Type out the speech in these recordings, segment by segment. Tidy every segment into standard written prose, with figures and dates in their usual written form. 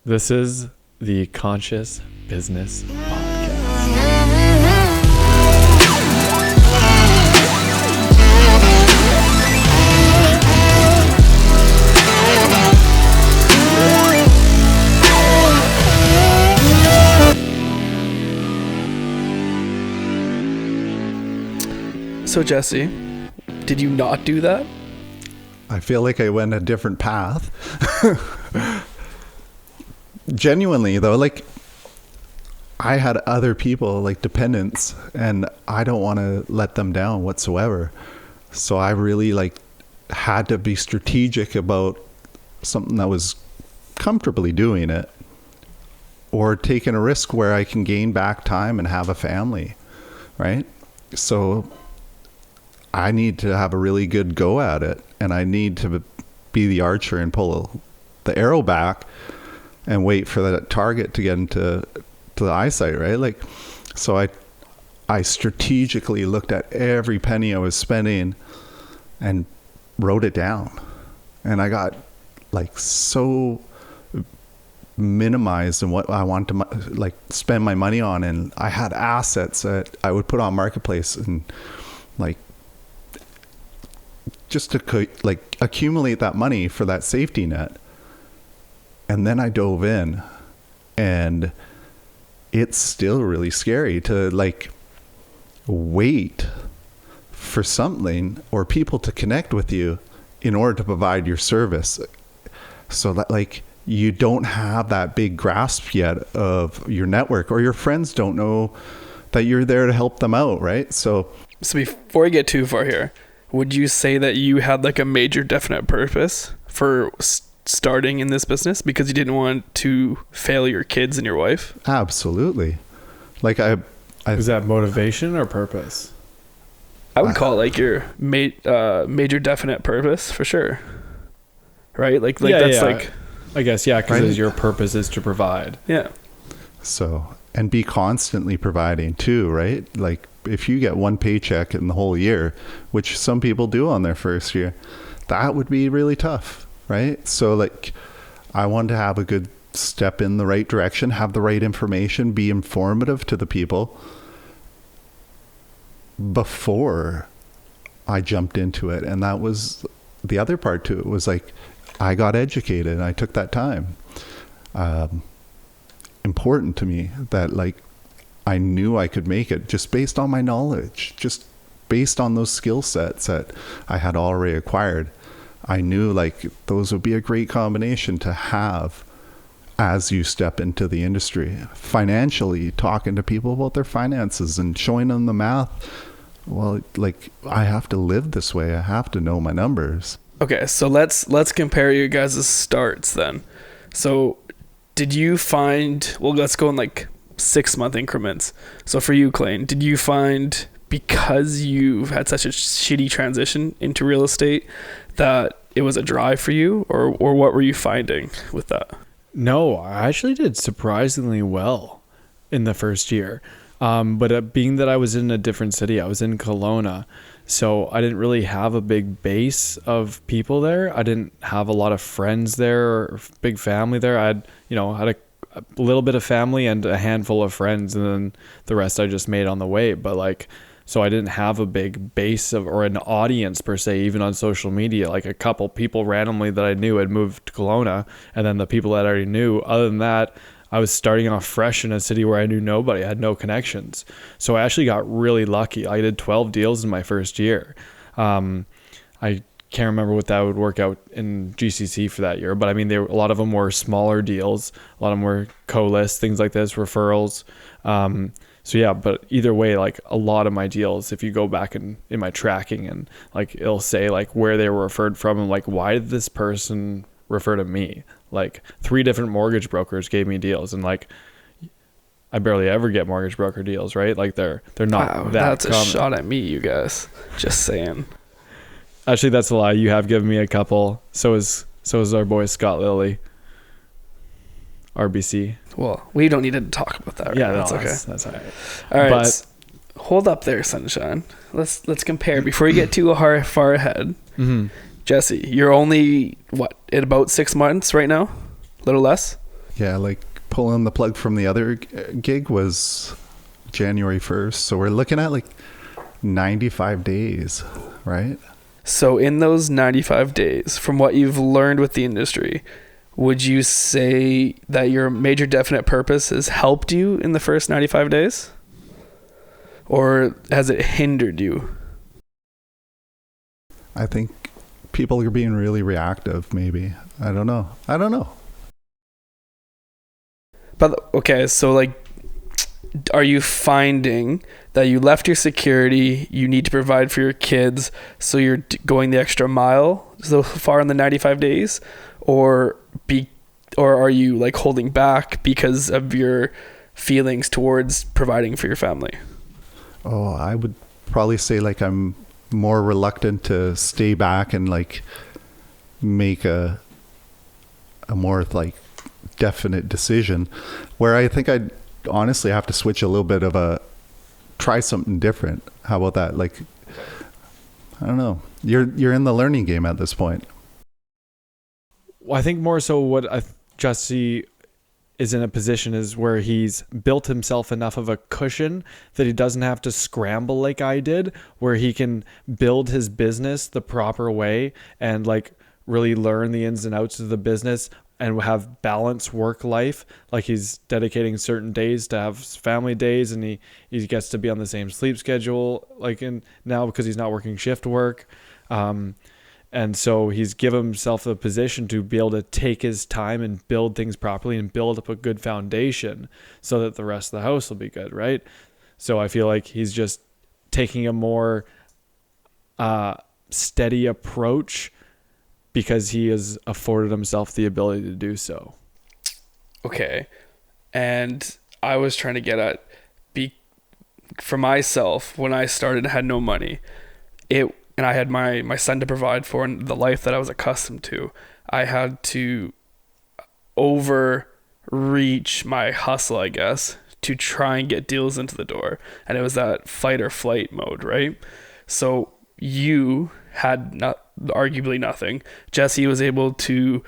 This is the Conscious Business Podcast. So Jesse, did you not do that? I feel like I went a different path. Genuinely though, like I had other people, like dependents, and I don't want to let them down whatsoever. So I really like had to be strategic about something that was comfortably doing it, or taking a risk where I can gain back time and have a family, right? So I need to have a really good go at it, and I need to be the archer and pull the arrow back and wait for that target to get into the eyesight, right? Like, so I strategically looked at every penny I was spending and wrote it down, and I got like so minimized in what I want to like spend my money on, and I had assets that I would put on Marketplace and like just to like accumulate that money for that safety net. And then I dove in, and it's still really scary to like wait for something or people to connect with you in order to provide your service. So that like you don't have that big grasp yet of your network, or your friends don't know that you're there to help them out, right? So before we get too far here, would you say that you had like a major definite purpose for starting in this business because you didn't want to fail your kids and your wife? Absolutely. Like I is that motivation or purpose? I would call it like your major definite purpose for sure. Right? Like that's like, I guess, yeah, because right? Your purpose is to provide. Yeah. So, and be constantly providing too, right? Like if you get one paycheck in the whole year, which some people do on their first year, that would be really tough, right? So like I want to have a good step in the right direction, have the right information, be informative to the people before I jumped into it. And that was the other part to it, was like I got educated and I took that time. Important to me that like I knew I could make it just based on my knowledge, just based on those skill sets that I had already acquired. I knew like those would be a great combination to have as you step into the industry. Financially, talking to people about their finances and showing them the math. Well, like I have to live this way. I have to know my numbers. Okay, so let's compare you guys' starts then. So did you find, well, let's go in like 6-month increments. So for you, Clayton, did you find, because you've had such a shitty transition into real estate, that it was a drive for you, or what were you finding with that? No, I actually did surprisingly well in the first year. But being that I was in a different city, I was in Kelowna, so I didn't really have a big base of people there. I didn't have a lot of friends there or big family there. I had a little bit of family and a handful of friends, and then the rest I just made on the way. But like, so I didn't have a big base of, or an audience per se, even on social media. Like a couple people randomly that I knew had moved to Kelowna, and then the people that I already knew. Other than that, I was starting off fresh in a city where I knew nobody. I had no connections. So I actually got really lucky. I did 12 deals in my first year. I can't remember what that would work out in GCC for that year, but I mean, a lot of them were smaller deals. A lot of them were co-lists, things like this, referrals. So yeah, but either way, like a lot of my deals, if you go back in my tracking, and like it'll say like where they were referred from, and like why did this person refer to me? Like 3 different mortgage brokers gave me deals, and like I barely ever get mortgage broker deals, right? Like they're not that's common. A shot at me, you guys. Just saying. Actually, that's a lie. You have given me a couple. So is our boy Scott Lilly, RBC. Well, we don't need to talk about that. Right? Yeah, that's no, okay. That's all right. All right. But hold up there, Sunshine. Let's compare before you get too far ahead. Mm-hmm. Jesse, you're only at about 6 months right now, a little less. Yeah, like pulling the plug from the other gig was January 1st. So we're looking at like 95 days, right? So in those 95 days, from what you've learned with the industry, would you say that your major definite purpose has helped you in the first 95 days? Or has it hindered you? I think people are being really reactive, maybe. I don't know. But okay, so like, are you finding that you left your security, you need to provide for your kids, so you're going the extra mile so far in the 95 days? Or are you like holding back because of your feelings towards providing for your family? Oh, I would probably say like I'm more reluctant to stay back and like make a more like definite decision, where I think I'd honestly have to switch a little bit of a try something different. How about that? Like, I don't know. You're in the learning game at this point. Well, I think more so what Jesse is in a position is where he's built himself enough of a cushion that he doesn't have to scramble like I did, where he can build his business the proper way and like really learn the ins and outs of the business and have balanced work life. Like he's dedicating certain days to have family days, and he gets to be on the same sleep schedule like in now because he's not working shift work. And so he's given himself a position to be able to take his time and build things properly and build up a good foundation so that the rest of the house will be good, right? So I feel like he's just taking a more steady approach because he has afforded himself the ability to do so. Okay. And I was trying to get at, for myself, when I started and had no money, and I had my son to provide for and the life that I was accustomed to, I had to overreach my hustle, I guess, to try and get deals into the door. And it was that fight or flight mode, right? So you had arguably nothing. Jesse was able to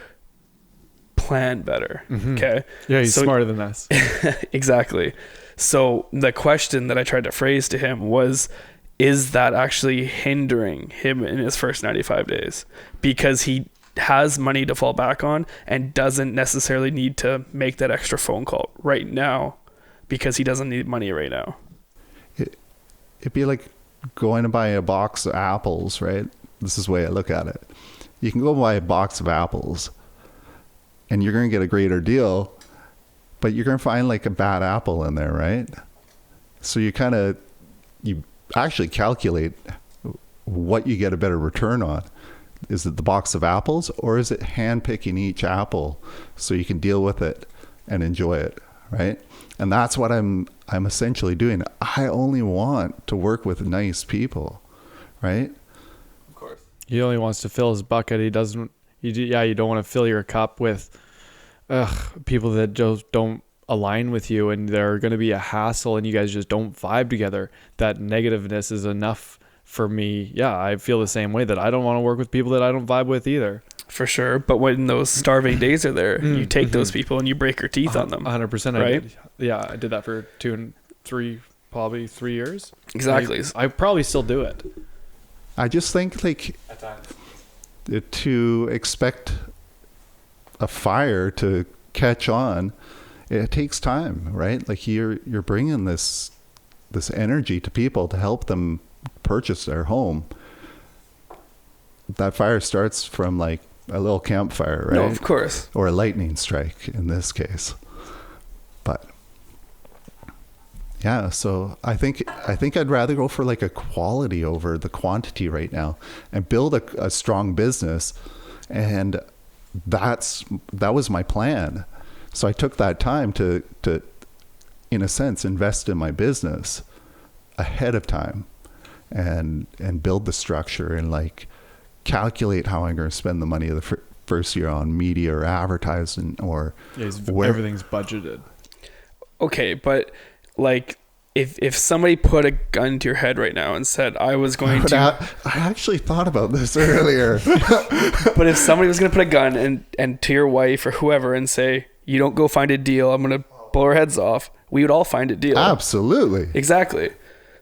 plan better. Mm-hmm. Okay. Yeah, he's smarter than us. Exactly. So the question that I tried to phrase to him was, is that actually hindering him in his first 95 days? Because he has money to fall back on and doesn't necessarily need to make that extra phone call right now because he doesn't need money right now. It'd be like going to buy a box of apples, right? This is the way I look at it. You can go buy a box of apples and you're going to get a greater deal, but you're going to find like a bad apple in there, right? So you actually calculate what you get a better return on. Is it the box of apples, or is it hand picking each apple so you can deal with it and enjoy it, right? And that's what I'm essentially doing. I only want to work with nice people, right? Of course. He only wants to fill his bucket. You don't want to fill your cup with people that just don't align with you, and they're going to be a hassle, and you guys just don't vibe together. That negativeness is enough for me. Yeah, I feel the same way, that I don't want to work with people that I don't vibe with either. For sure. But when those starving days are there, you take those people and you break your teeth on them. 100%. Right? I did that for 3 years. Exactly. I probably still do it. I just think like to expect a fire to catch on, it takes time, right? Like you're bringing this energy to people to help them purchase their home. That fire starts from like a little campfire, right? No, of course. Or a lightning strike in this case. But yeah, so I think I'd rather go for like a quality over the quantity right now and build a strong business. And that was my plan. So I took that time to in a sense invest in my business ahead of time and build the structure and like calculate how I'm going to spend the money of the first year on media or advertising or everything's budgeted. Okay, but like if somebody put a gun to your head right now and said, I actually thought about this earlier. But if somebody was going to put a gun and to your wife or whoever and say, You don't go find a deal. I'm going to blow our heads off. We would all find a deal. Absolutely. Exactly.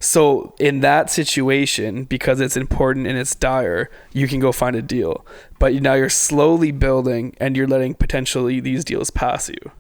So in that situation, because it's important and it's dire, you can go find a deal. But now you're slowly building and you're letting potentially these deals pass you.